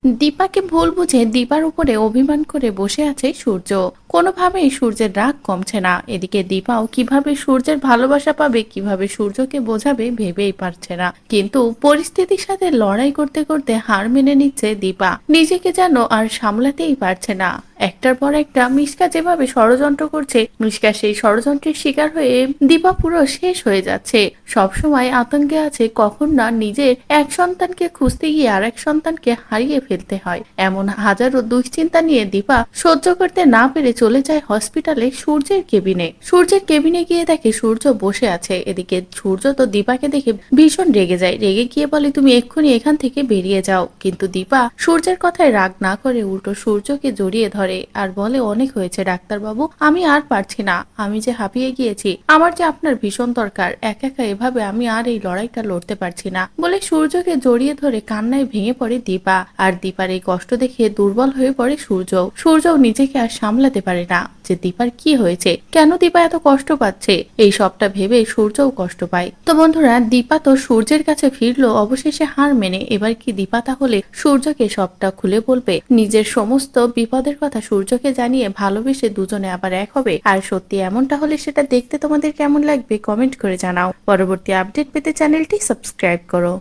দীপাকে ভুল বুঝে দীপার উপরে অভিমান করে বসে আছে সূর্য। কোনোভাবেই সূর্যের রাগ কমছে না। এদিকে দীপাও কিভাবে সূর্যের ভালোবাসা পাবে, কিভাবে সূর্যকে বোঝাবে ভেবেই পারছে না। কিন্তু পরিস্থিতির সাথে লড়াই করতে করতে হার মেনে নিচ্ছে দীপা। নিজেকে যেন আর সামলাতেই পারছে না। একটার পর একটা মিশকা যেভাবে ষড়যন্ত্র করছে, মিশকা সেই ষড়যন্ত্রের শিকার হয়ে দীপা পুরো শেষ হয়ে যাচ্ছে। সবসময় আতঙ্কে আছে কখন না নিজের এক সন্তানকে খুঁজতে গিয়ে আর এক সন্তানকে হারিয়ে ফেলতে হয়। এমন হাজারো দুশ্চিন্তা নিয়ে দীপা সহ্য করতে না পেরে চলে যায় হসপিটালে সূর্যের কেবিনে। সূর্যের কেবিনে গিয়ে দেখে সূর্য বসে আছে। এদিকে সূর্য তো দীপাকে দেখে ভীষণ রেগে যায়। রেগে গিয়ে বলে, তুমি এক্ষুনি এখান থেকে বেরিয়ে যাও। কিন্তু দীপা সূর্যের কথায় রাগ না করে উল্টো সূর্যকে জড়িয়ে ধরে আর বলে, অনেক হয়েছে ডাক্তারবাবু, আমি আর পারছি না। আমি যে হাঁপিয়ে গিয়েছি, আমার যে আপনার ভীষণ দরকার। একা একা এভাবে আমি আর এই লড়াইটা লড়তে পারছি না বলে সূর্যকে জড়িয়ে ধরে কান্নায় ভেঙে পড়ে দীপা। আর দীপার এই কষ্ট দেখে দুর্বল হয়ে পড়ে সূর্য। সূর্যও নিজেকে আর সামলাতে পারে না যে দীপার কি হয়েছে, কেন দীপা এত কষ্ট পাচ্ছে। এই সবটা ভেবে সূর্যও কষ্ট পায়। তো বন্ধুরা, দীপা তো সূর্যের কাছে ফিরলো অবশেষে হার মেনে। এবার কি দীপা তাহলে সূর্যকে সবটা খুলে বলবে, নিজের সমস্ত বিপদের কথা সূর্যকে জানিয়ে ভালোবেসে দুজনে আবার এক হবে? আর সত্যি এমনটা হলে সেটা দেখতে তোমাদের কেমন লাগবে কমেন্ট করে জানাও। পরবর্তী আপডেট পেতে চ্যানেলটি সাবস্ক্রাইব করো।